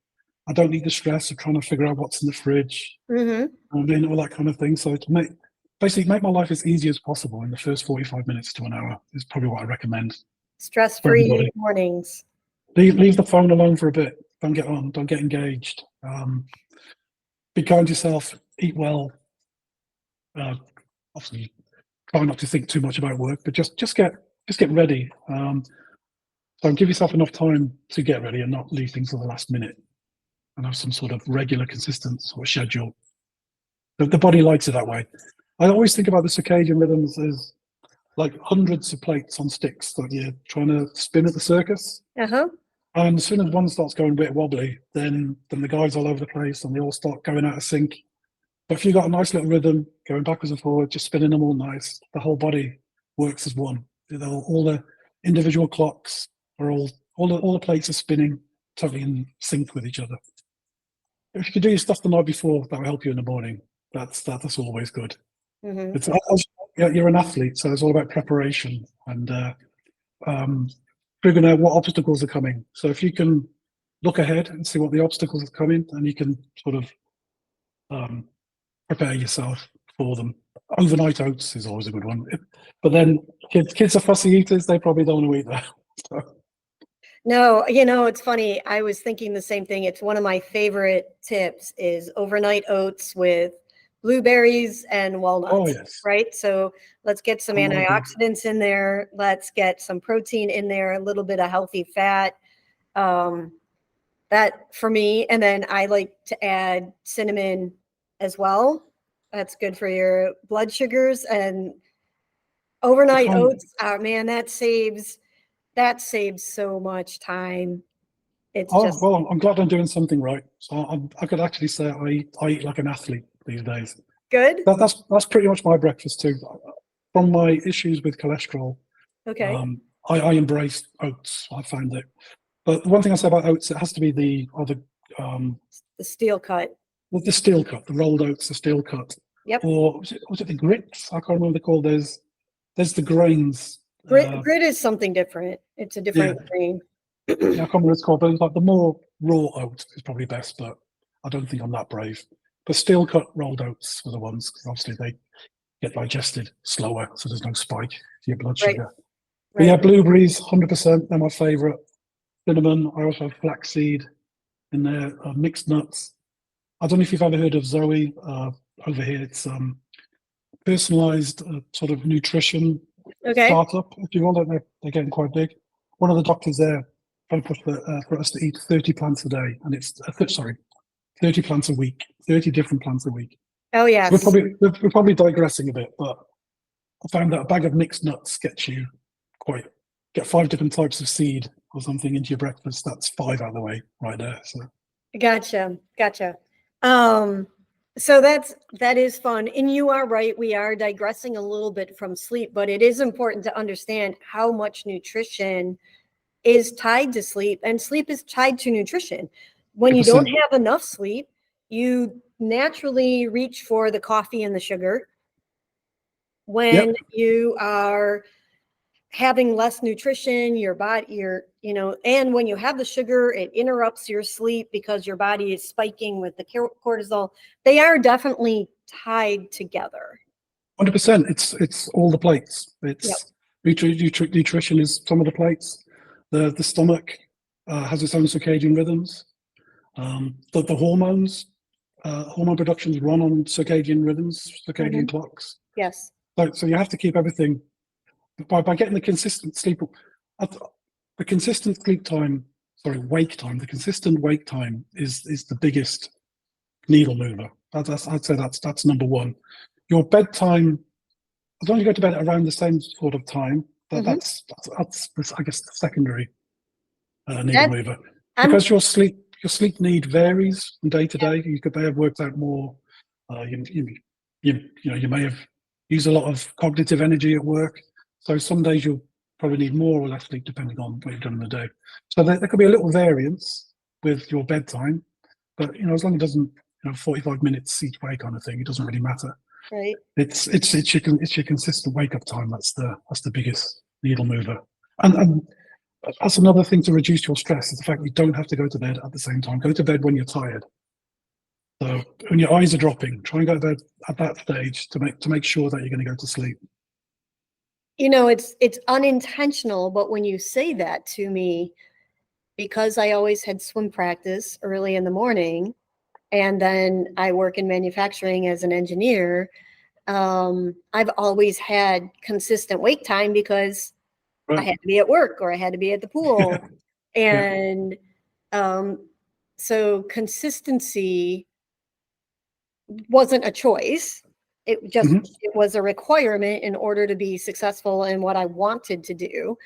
I don't need the stress of trying to figure out what's in the fridge, and then all that kind of thing. So to make my life as easy as possible in the first 45 minutes to an hour is probably what I recommend. Stress-free mornings. Leave the phone alone for a bit. Don't get on. Don't get engaged. Be kind to yourself. Eat well. Obviously, try not to think too much about work, but just get ready. So give yourself enough time to get ready and not leave things to the last minute, and have some sort of regular, consistent sort of schedule. The body likes it that way. I always think about the circadian rhythms as like hundreds of plates on sticks that you're trying to spin at the circus. And as soon as one starts going a bit wobbly, then the guys all over the place and they all start going out of sync. But if you've got a nice little rhythm going backwards and forward, just spinning them all nice, the whole body works as one. All the individual clocks are all the plates are spinning totally in sync with each other. If you could do your stuff the night before, that will help you in the morning. That's always good. You're an athlete, so it's all about preparation and figuring out what obstacles are coming. So if you can look ahead and see what the obstacles are coming, and you can sort of prepare yourself for them. Overnight oats is always a good one. But then kids are fussy eaters. They probably don't want to eat that. So. No, it's funny. I was thinking the same thing. It's one of my favorite tips is overnight oats with blueberries and walnuts. Oh, yes. Right? So let's get some antioxidants in there. Let's get some protein in there, a little bit of healthy fat. That for me. And then I like to add cinnamon as well. That's good for your blood sugars. And overnight oats, oh man, that saves so much time. It's just, well, I'm glad I'm doing something right. So I could actually say I eat like an athlete these days. good. That's pretty much my breakfast too. From my issues with cholesterol, Okay. I embrace oats. I found it. But the one thing I say about oats, it has to be the steel cut. Well, the steel cut, the rolled oats, the steel cut. Yep. Or was it the grits? I can't remember what they're called. There's the grains. Grit is something different. It's a different grain. Yeah, I can't remember what it's called, but it's like the more raw oat is probably best, but I don't think I'm that brave. But steel cut rolled oats are the ones, because obviously they get digested slower, so there's no spike to your blood sugar. But yeah, blueberries, 100%, they're my favourite. Cinnamon, I also have flaxseed in there, mixed nuts. I don't know if you've ever heard of Zoe. Over here, it's personalized sort of nutrition startup. If you want it, they're getting quite big. One of the doctors there trying to push for us to eat 30 plants a day, and it's 30 plants a week, 30 different plants a week. Oh yes. We're probably digressing a bit, but I found that a bag of mixed nuts gets 5 different types of seed or something into your breakfast. That's 5 out of the way right there. So gotcha. So that is fun. And you are right. We are digressing a little bit from sleep, but it is important to understand how much nutrition is tied to sleep, and sleep is tied to nutrition. When you don't have enough sleep, you naturally reach for the coffee and the sugar. When you are having less nutrition, your body, and when you have the sugar, it interrupts your sleep because your body is spiking with the cortisol. They are definitely tied together. 100%. It's all the plates. It's nutrition is some of the plates. The stomach has its own circadian rhythms. The hormones, hormone productions run on circadian rhythms, circadian clocks. Yes. So you have to keep everything by getting the consistent sleep. The consistent sleep time, wake time. The consistent wake time is the biggest needle mover. I'd say that's number one. Your bedtime, as long as you go to bed around the same sort of time, that's I guess the secondary needle mover. Because your sleep need varies from day to day. You may have worked out more. You may have used a lot of cognitive energy at work. So some days you'll probably need more or less sleep depending on what you've done in the day. So there could be a little variance with your bedtime, but as long as it doesn't 45 minutes each way kind of thing, it doesn't really matter. Right. It's your consistent wake up time that's the biggest needle mover. And that's another thing to reduce your stress, is the fact you don't have to go to bed at the same time. Go to bed when you're tired. So when your eyes are dropping, try and go to bed at that stage to make sure that you're going to go to sleep. It's unintentional, but when you say that to me, because I always had swim practice early in the morning, and then I work in manufacturing as an engineer, I've always had consistent wake time because I had to be at work or I had to be at the pool. And so consistency wasn't a choice. It just it was a requirement in order to be successful in what I wanted to do.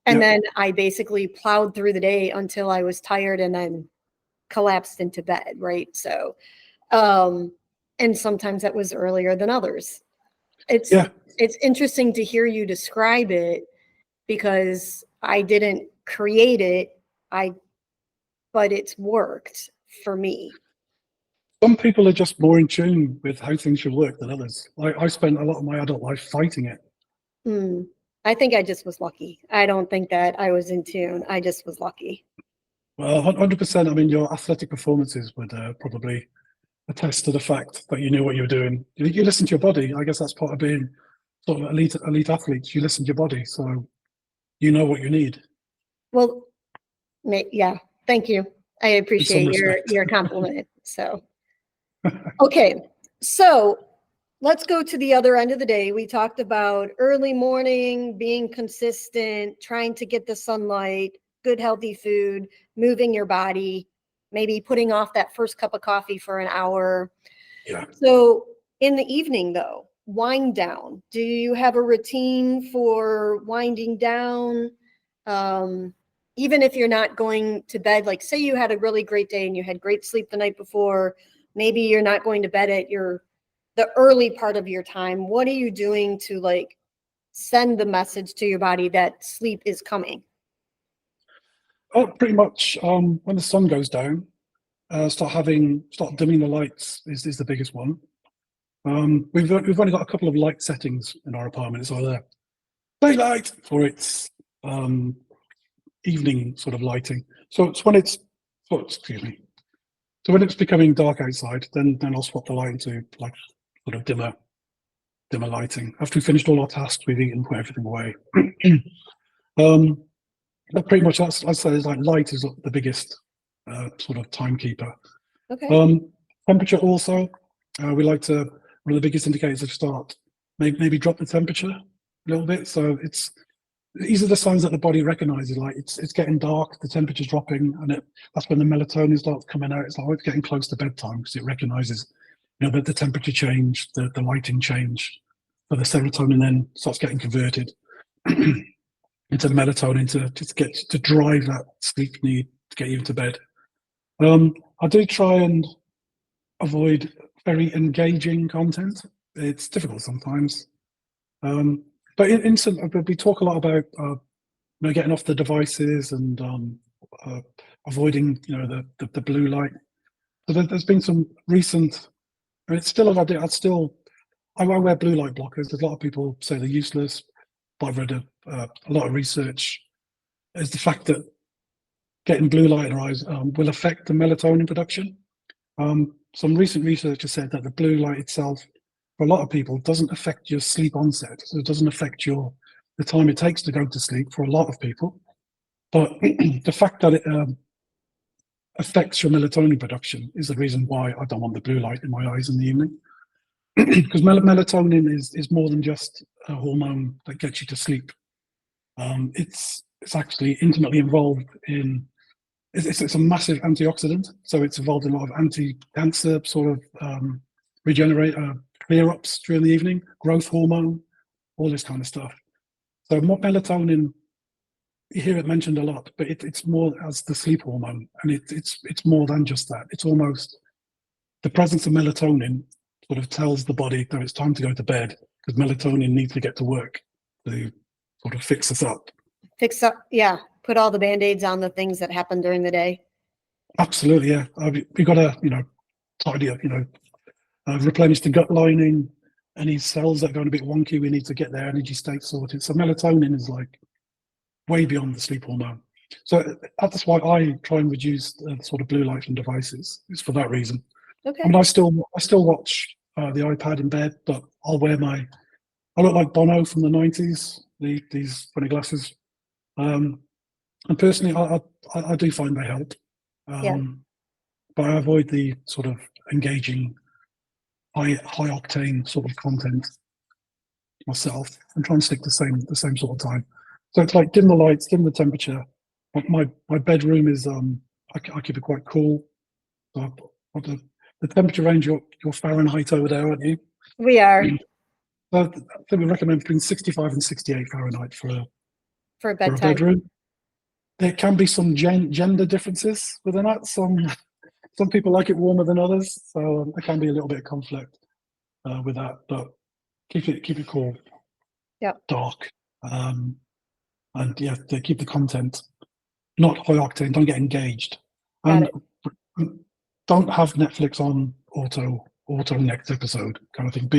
And then I basically plowed through the day until I was tired and then collapsed into bed, right? So and sometimes that was earlier than others. It's interesting to hear you describe it, because I didn't create it, but it's worked for me. Some people are just more in tune with how things should work than others. I spent a lot of my adult life fighting it. I think I just was lucky. I don't think that I was in tune. I just was lucky. Well, 100%. I mean, your athletic performances would probably attest to the fact that you knew what you were doing. You listen to your body. I guess that's part of being sort of elite athletes. You listen to your body, so you know what you need. Well, yeah. Thank you. I appreciate your compliment. So, okay. So let's go to the other end of the day. We talked about early morning, being consistent, trying to get the sunlight, good, healthy food, moving your body, maybe putting off that first cup of coffee for an hour. Yeah. So In the evening, though, wind down. Do you have a routine for winding down? Even if you're not going to bed, like say you had a really great day and you had great sleep the night before, maybe you're not going to bed at the early part of your time. What are you doing to like send the message to your body that sleep is coming? Oh, pretty much when the sun goes down, start dimming the lights is the biggest one. We've only got a couple of light settings in our apartment. It's either daylight or it's evening sort of lighting. So it's when it's excuse me. So when it's becoming dark outside, then I'll swap the light into like sort of dimmer lighting. After we've finished all our tasks, we've eaten, put everything away. But pretty much I'd say is like light is the biggest sort of timekeeper. Okay. Temperature also, we like to, one of the biggest indicators of start, maybe drop the temperature a little bit. So these are the signs that the body recognizes, like it's getting dark, the temperature's dropping, and that's when the melatonin starts coming out. It's like, it's getting close to bedtime because it recognizes, that the temperature change, the lighting change, so the serotonin then starts getting converted into melatonin to drive that sleep need to get you into bed. I do try and avoid very engaging content. It's difficult sometimes. But we talk a lot about getting off the devices and avoiding the blue light. So there's been some recent. I mean, it's still I wear blue light blockers. There's a lot of people say they're useless, but I've read a lot of research. Is the fact that getting blue light in our eyes will affect the melatonin production. Some recent research has said that the blue light itself, for a lot of people, doesn't affect your sleep onset. So it doesn't affect the time it takes to go to sleep for a lot of people. But the fact that it affects your melatonin production is the reason why I don't want the blue light in my eyes in the evening. Because melatonin is more than just a hormone that gets you to sleep. It's actually intimately involved in. It's a massive antioxidant, so it's involved in a lot of anti-cancer sort of clear ups during the evening, growth hormone, all this kind of stuff. So melatonin, you hear it mentioned a lot, but it's more as the sleep hormone, and it's more than just that. It's almost the presence of melatonin sort of tells the body that it's time to go to bed because melatonin needs to get to work to sort of fix us up. Yeah. Put all the band-aids on the things that happen during the day. Absolutely, yeah. We've got to, tidy up, replenish the gut lining. Any cells that are going a bit wonky, we need to get their energy state sorted. So melatonin is like way beyond the sleep hormone. So that's why I try and reduce the sort of blue light from devices. It's for that reason. Okay. I mean, I still watch the iPad in bed, but I look like Bono from the 90s, these funny glasses. And personally, I do find they help. But I avoid the sort of engaging high octane sort of content myself and try and stick the same sort of time. So it's like dim the lights, dim the temperature. My bedroom is I keep it quite cool. So the temperature range, your Fahrenheit over there, aren't you? We are. I think we recommend between 65 and 68 Fahrenheit for a bedtime. bedroom. There can be some gender differences within that. Some people like it warmer than others, so there can be a little bit of conflict with that. But keep it cool, dark, and yeah, they keep the content not high octane. Don't get engaged, and don't have Netflix on auto next episode kind of thing.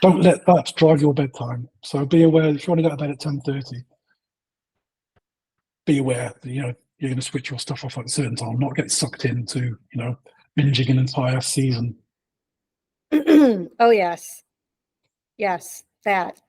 Don't let that drive your bedtime. So be aware if you want to go to bed at 10:30. Be aware that you're going to switch your stuff off at a certain time, not get sucked into binging an entire season. Oh yes, that.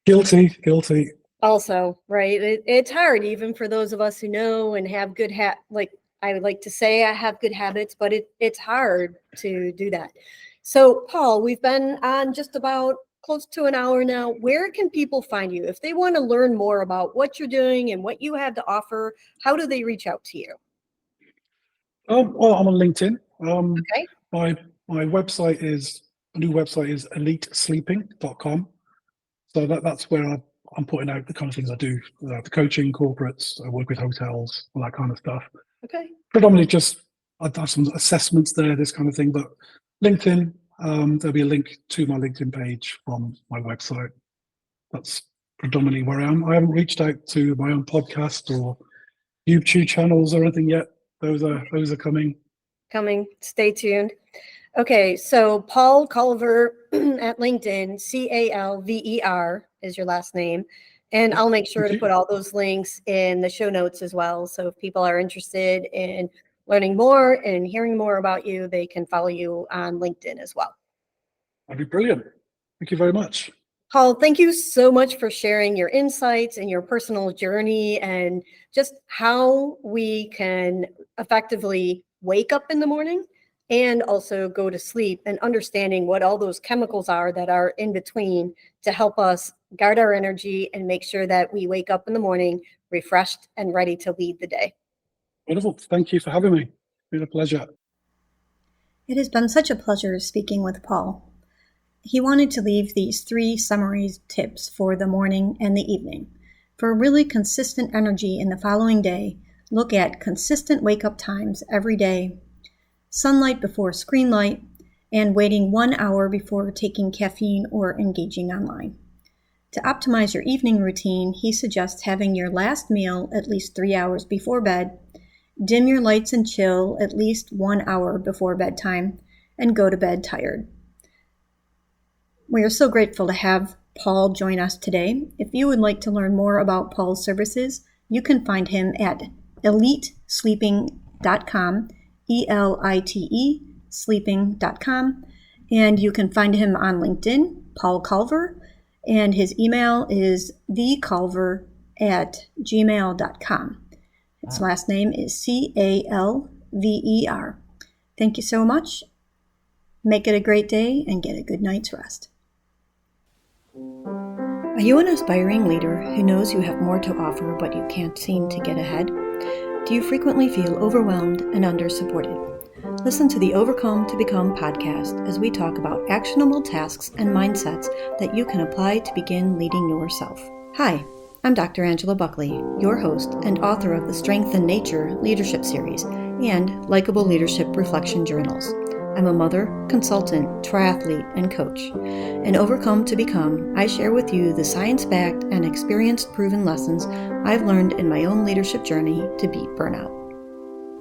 Guilty. Also, right? It's hard even for those of us who know and have good like I would like to say I have good habits, but it's hard to do that. So, Paul, we've been on just about close to an hour now. Where can people find you if they want to learn more about what you're doing and what you have to offer? How do they reach out to you? Well, I'm on LinkedIn. Okay. My My website is, a new website is elitesleeping.com. So that's where I'm putting out the kind of things I do, the coaching, corporates, I work with hotels, all that kind of stuff. Okay. Predominantly just, I've done some assessments there, this kind of thing, but LinkedIn, there'll be a link to my LinkedIn page from my website. That's predominantly where I am. I haven't reached out to my own podcast or YouTube channels or anything yet. Those are coming. Stay tuned. Okay, so Paul Culver at LinkedIn, Calver is your last name. And I'll make sure to put all those links in the show notes as well. So if people are interested in learning more and hearing more about you, they can follow you on LinkedIn as well. That'd be brilliant. Thank you very much. Paul, thank you so much for sharing your insights and your personal journey and just how we can effectively wake up in the morning and also go to sleep, and understanding what all those chemicals are that are in between to help us guard our energy and make sure that we wake up in the morning refreshed and ready to lead the day. Wonderful. Thank you for having me. It's been a pleasure. It has been such a pleasure speaking with Paul. He wanted to leave these 3 summaries tips for the morning and the evening. For really consistent energy in the following day, look at consistent wake-up times every day, sunlight before screen light, and waiting 1 hour before taking caffeine or engaging online. To optimize your evening routine, he suggests having your last meal at least 3 hours before bed, dim your lights and chill at least 1 hour before bedtime, and go to bed tired. We are so grateful to have Paul join us today. If you would like to learn more about Paul's services, you can find him at elitesleeping.com, ELITE sleeping.com, and you can find him on LinkedIn, Paul Culver, and his email is theculver@gmail.com. His last name is Calver. Thank you so much. Make it a great day and get a good night's rest. Are you an aspiring leader who knows you have more to offer but you can't seem to get ahead? Do you frequently feel overwhelmed and under-supported? Listen to the Overcome to Become podcast as we talk about actionable tasks and mindsets that you can apply to begin leading yourself. Hi, I'm Dr. Angela Buckley, your host and author of the Strength in Nature Leadership Series and Likeable Leadership Reflection Journals. I'm a mother, consultant, triathlete, and coach. In Overcome to Become, I share with you the science-backed and experience-proven lessons I've learned in my own leadership journey to beat burnout.